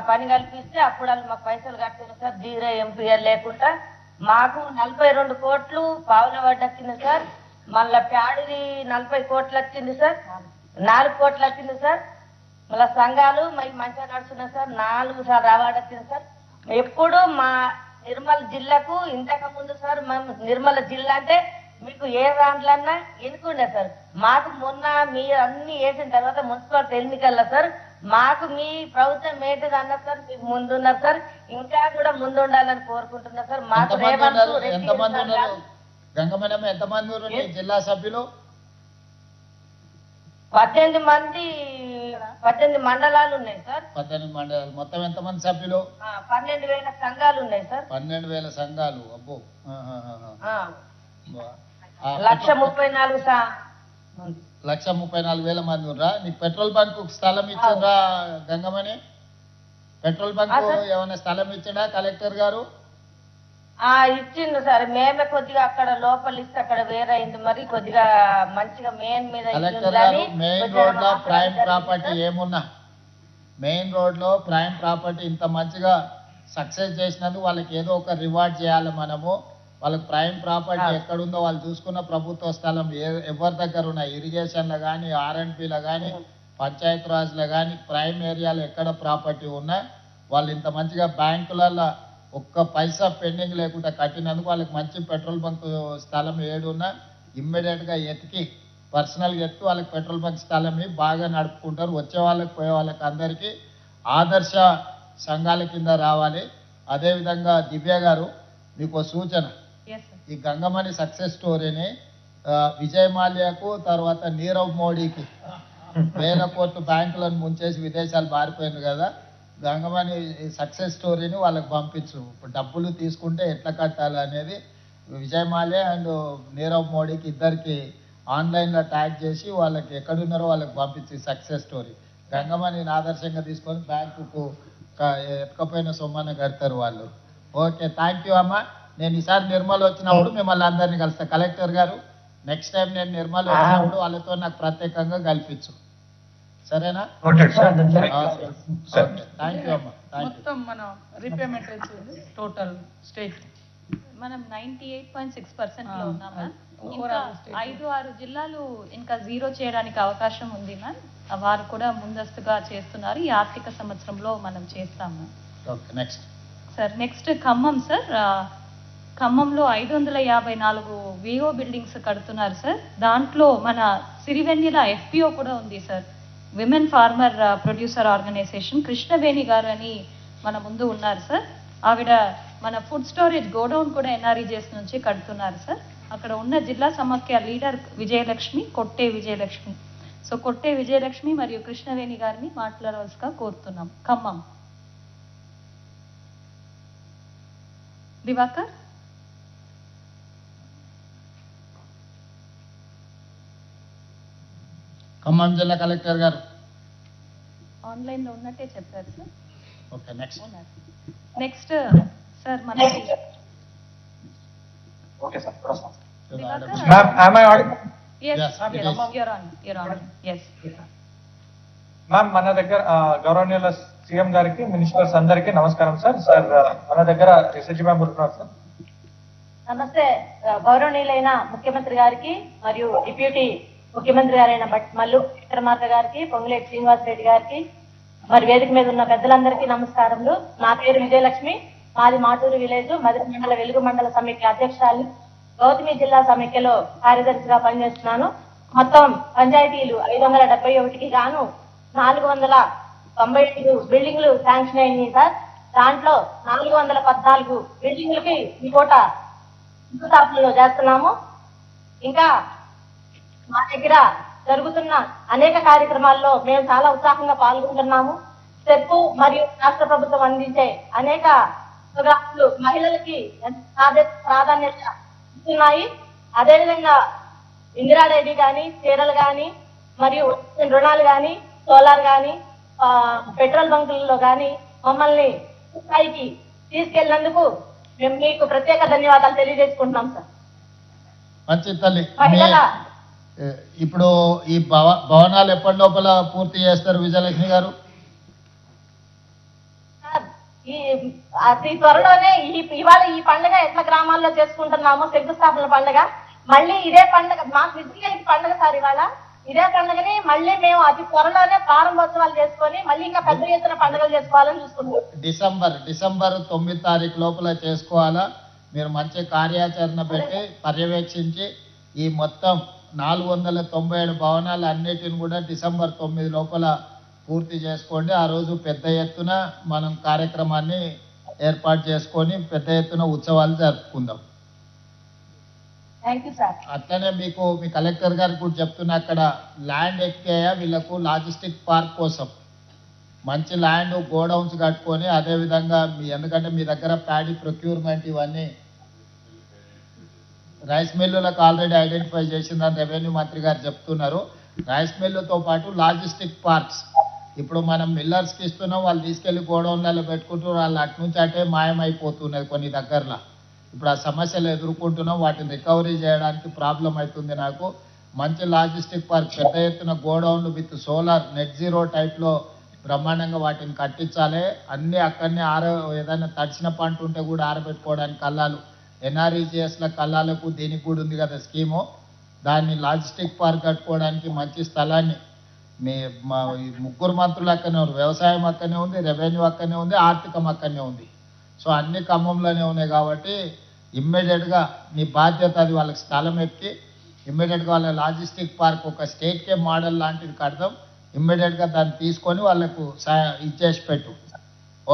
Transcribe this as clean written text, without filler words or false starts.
పని కల్పిస్తే అప్పుడు వాళ్ళు మాకు పైసలు కట్టారు సార్. జీరో ఎంపీఆర్ లేకుండా మాకు 42 కోట్లు పావుల వడ్డీ వచ్చింది సార్. మళ్ళా ప్యాడిది 40 కోట్లు వచ్చింది సార్. 4 కోట్లు వచ్చింది సార్. మళ్ళా సంఘాలు మంచిగా నడుస్తున్నాయి సార్. 4 సార్లు అవార్డు వచ్చింది సార్. ఎప్పుడు మా నిర్మల్ జిల్లాకు ఇంతకు ముందు సార్ నిర్మల్ జిల్లా అంటే మీకు ఏ దాంట్లన్నా ఎన్నుకుండే సార్. మాకు మొన్న మీరు అన్ని వేసిన తర్వాత మున్సిపాలిటీ ఎన్నికల్లో సార్ మాకు మీ ప్రభుత్వం ఏంటిది అన్నారు సార్. మీకు ముందున్నారు సార్. ఇంకా కూడా ముందు ఉండాలని కోరుకుంటున్నారు సార్. మాకు గంగమనమ్మ ఎంతమంది ఉన్నారు జిల్లా సభ్యులు? 18 మంది, 18 మండలాలు ఉన్నాయి సార్. 18 మండలాలు. మొత్తం ఎంతమంది సభ్యులు? 12,000 సంఘాలు ఉన్నాయి సార్. 12,000 సంఘాలు. అబ్బో, 1,34,000 మంది ఉన్నారా? నీకు పెట్రోల్ బంక్ స్థలం ఇచ్చిండ్రా గంగమని? పెట్రోల్ బంక్ ఏమైనా స్థలం ఇచ్చిండా కలెక్టర్ గారు? ఇచ్చిండు సార్. మేమే కొద్దిగా అక్కడ లోపల ఇస్తే అక్కడ వేరే అయింది. మరి కొద్దిగా మంచిగా మెయిన్ మీద కలెక్టర్ గారు మెయిన్ రోడ్ లో ప్రైమ్ ప్రాపర్టీ ఏమున్నా, మెయిన్ రోడ్ లో ప్రైమ్ ప్రాపర్టీ ఇంత మంచిగా సక్సెస్ చేసినందుకు వాళ్ళకి ఏదో ఒక రివార్డ్ చేయాలి మనము. వాళ్ళకి ప్రైమ్ ప్రాపర్టీ ఎక్కడుందో వాళ్ళు చూసుకున్న ప్రభుత్వ స్థలం ఎవరి దగ్గర ఉన్నాయి, ఇరిగేషన్లో కానీ ఆర్ఎండ్పీలో కానీ పంచాయత్ రాజ్లో కానీ ప్రైమ్ ఏరియాలో ఎక్కడ ప్రాపర్టీ ఉన్నా వాళ్ళు ఇంత మంచిగా బ్యాంకులలో ఒక్క పైసా పెండింగ్ లేకుండా కట్టినందుకు వాళ్ళకి మంచి పెట్రోల్ బంక్ స్థలం ఏడున్నా ఇమ్మీడియట్గా ఎతికి పర్సనల్గా ఎత్తి వాళ్ళకి పెట్రోల్ బంక్ స్థలం బాగా నడుపుకుంటారు. వచ్చే వాళ్ళకి పోయే వాళ్ళకి అందరికీ ఆదర్శ సంఘాల కింద రావాలి. అదేవిధంగా దివ్య గారు మీకు సూచన, ఈ గంగమణి సక్సెస్ స్టోరీని విజయ్ మాల్యాకు తర్వాత నీరవ్ మోడీకి 1000 కోట్లు బ్యాంకులను ముంచేసి విదేశాలు పారిపోయింది కదా, గంగమణి సక్సెస్ స్టోరీని వాళ్ళకి పంపించు. డబ్బులు తీసుకుంటే ఎట్లా కట్టాలి అనేది విజయ్ మాల్యా అండ్ నీరవ్ మోడీకి ఇద్దరికి ఆన్లైన్లో ట్యాగ్ చేసి వాళ్ళకి ఎక్కడున్నారో వాళ్ళకి పంపించి సక్సెస్ స్టోరీ గంగమణిని ఆదర్శంగా తీసుకొని బ్యాంకుకు ఎత్తుకపోయిన సొమ్మని కడతారు వాళ్ళు. ఓకే, థ్యాంక్ యూ అమ్మ. నేను ఈసారి నిర్మల్ వచ్చినప్పుడు మిమ్మల్ని అందరినీ కలుస్తా. కలెక్టర్ గారు నెక్స్ట్ టైం నేను నిర్మల్ వచ్చినప్పుడు వాళ్ళతో నాకు ప్రత్యేకంగా కల్పించు, సరేనా? థ్యాంక్ యూ అమ్మ. మొత్తం మనం రీపేమెంట్ టోటల్ స్టేట్ మనం 98.6% లో ఉన్నాం మ్యామ్. ఇంకా 5-6 జిల్లాలు ఇంకా జీరో చేయడానికి అవకాశం ఉంది మ్యామ్. వారు కూడా ముందస్తుగా చేస్తున్నారు. ఈ ఆర్థిక సంవత్సరంలో మనం చేస్తాం ma'am. Okay, next sir. Next Khammam sir. ఖమ్మంలో 554 విఓ బిల్డింగ్స్ కడుతున్నారు సార్. దాంట్లో మన సిరివెన్నెల ఎఫ్పిఓ కూడా ఉంది sir. Women farmer producer organization Krishnaveni garu అని మన ముందు ఉన్నారు సార్. ఆవిడ మన ఫుడ్ స్టోరేజ్ గోడౌన్ కూడా ఎన్ఆర్ఈజెస్ నుంచి కడుతున్నారు సార్. అక్కడ ఉన్న జిల్లా సమాఖ్య లీడర్ విజయలక్ష్మి, కొట్టే విజయలక్ష్మి. సో కొట్టే విజయలక్ష్మి మరియు కృష్ణవేణి గారిని మాట్లాడవలసిగా కోరుతున్నాం. ఖమ్మం దివాకర్. ఖమ్మం జిల్లా కలెక్టర్ గారు ఆన్లైన్ లో ఉన్నట్టే చెప్పారు sir. Okay, next next sir మనకి okay sir. Diwakar. Ma'am am I audible? Yes, Yes, yes, yes. you're on. Yes. Ma'am మన దగ్గర గౌరవనీయుల సీఎం గారికి మినిస్టర్స్ అందరికీ నమస్కారం సార్. సార్ మన దగ్గర రిసర్చ్ మ్యామ్ ఉంటున్నారు సార్. నమస్తే. గౌరవనీయులైన ముఖ్యమంత్రి గారికి మరియు డిప్యూటీ ముఖ్యమంత్రి గారైన మల్లు విక్రమార్క గారికి, పొంగులేటి శ్రీనివాస్ రెడ్డి గారికి, మరి వేదిక మీద ఉన్న పెద్దలందరికీ నమస్కారములు. నా పేరు విజయలక్ష్మి. మాది మాటూరు విలేజ్, మధుర మండల వెలుగు మండల సమైక్య అధ్యక్షురాలు, గౌతమి జిల్లా సమైక్యలో కార్యదర్శిగా పనిచేస్తున్నాను. మొత్తం పంచాయతీలు 571కి గాను 495 బిల్డింగ్లు శాంక్షన్ అయినాయి సార్. దాంట్లో 414 బిల్డింగ్లకి ఈ పూట శంకుస్థాపనలు చేస్తున్నాము. ఇంకా మా దగ్గర జరుగుతున్న అనేక కార్యక్రమాల్లో మేము చాలా ఉత్సాహంగా పాల్గొంటున్నాము. స్టెప్ మరియు రాష్ట్ర ప్రభుత్వం అందించే అనేక ప్రోగ్రాములు మహిళలకి ప్రాధాన్యత ఇస్తున్నాయి. అదేవిధంగా ఇందిరాడేవి కానీ, చీరలు కానీ, మరియు రుణాలు కానీ, సోలార్ కానీ, పెట్రోల్ బంకులలో కానీ మమ్మల్ని స్థాయికి తీసుకెళ్లినందుకు మేము మీకు ప్రత్యేక ధన్యవాదాలు తెలియజేసుకుంటున్నాం సార్. మంచి తల్లి. మహిళల ఇప్పుడు ఈ భవనాలు ఎప్పటి లోపల పూర్తి చేస్తారు విజయలక్ష్మి గారు? ఈ అతి త్వరలోనే ఇవాళ ఈ పండుగ ఎట్లా గ్రామాల్లో చేసుకుంటున్నామో శంకుస్థాపన పండుగ, మళ్ళీ ఇదే పండుగ మాకు విధిగా ఇది పండుగ సార్. ఇవాళ ఇదే పండుగని మళ్ళీ మేము అతి త్వరలోనే ప్రారంభోత్సవాలు చేసుకొని మళ్ళీ ఇంకా పెద్ద ఎత్తున పండుగలు చేసుకోవాలని చూసుకుంటాం. డిసెంబర్ 9 తారీఖు లోపల చేసుకోవాలా. మీరు మంచి కార్యాచరణ పెట్టి పర్యవేక్షించి ఈ మొత్తం 497 భవనాలు అన్నిటిని కూడా డిసెంబర్ 9 లోపల పూర్తి చేసుకోండి. ఆ రోజు పెద్ద ఎత్తున మనం కార్యక్రమాన్ని ఏర్పాటు చేసుకొని పెద్ద ఎత్తున ఉత్సవాలు జరుపుకుందాం. Thank you sir. అట్లనే మీకు మీ కలెక్టర్ గారికి కూడా చెప్తున్నా, అక్కడ ల్యాండ్ ఎక్కాయా వీళ్ళకు లాజిస్టిక్ పార్క్ కోసం మంచి ల్యాండ్ గోడౌన్స్ కట్టుకొని, అదేవిధంగా ఎందుకంటే మీ దగ్గర ప్యాడీ ప్రొక్యూర్మెంట్ ఇవన్నీ రైస్ మిల్లులకు ఆల్రెడీ ఐడెంటిఫై చేసిందని రెవెన్యూ మంత్రి గారు చెప్తున్నారు. రైస్ మిల్లుతో పాటు లాజిస్టిక్ పార్క్స్ ఇప్పుడు మనం మిల్లర్స్కి ఇస్తున్నాం, వాళ్ళు తీసుకెళ్లి గోడౌన్లలో పెట్టుకుంటూ వాళ్ళు అటు నుంచి అటే మాయమైపోతున్నది కొన్ని దగ్గరలో. ఇప్పుడు ఆ సమస్యలు ఎదుర్కొంటున్నాం, వాటిని రికవరీ చేయడానికి ప్రాబ్లం అవుతుంది. నాకు మంచి లాజిస్టిక్ పార్క్ పెద్ద ఎత్తున గోడౌన్లు విత్ సోలార్ నెట్ జీరో టైప్లో బ్రహ్మాండంగా వాటిని కట్టించాలి. అన్నీ అక్కడనే ఏదైనా తడిచిన పంట ఉంటే కూడా ఆరబెట్టుకోవడానికి కల్లాలు ఎన్ఆర్ఈజిఎస్ల కల్లాలకు దీనికి కూడా ఉంది కదా స్కీము. దాన్ని లాజిస్టిక్ పార్క్ కట్టుకోవడానికి మంచి స్థలాన్ని మా ముగ్గురు మంత్రులు అక్కడనే ఉన్నారు. వ్యవసాయం అక్కడనే ఉంది, రెవెన్యూ అక్కడనే ఉంది, ఆర్థికం అక్కడనే ఉంది. సో అన్ని ఖమ్మంలోనే ఉన్నాయి కాబట్టి ఇమ్మీడియట్గా మీ బాధ్యత అది. వాళ్ళకి స్థలం ఎక్కి ఇమ్మీడియట్గా వాళ్ళ లాజిస్టిక్ పార్క్ ఒక స్టేట్కే మోడల్ లాంటిది కడదాం. ఇమ్మీడియట్గా దాన్ని తీసుకొని వాళ్ళకు ఇచ్చేసి పెట్టు.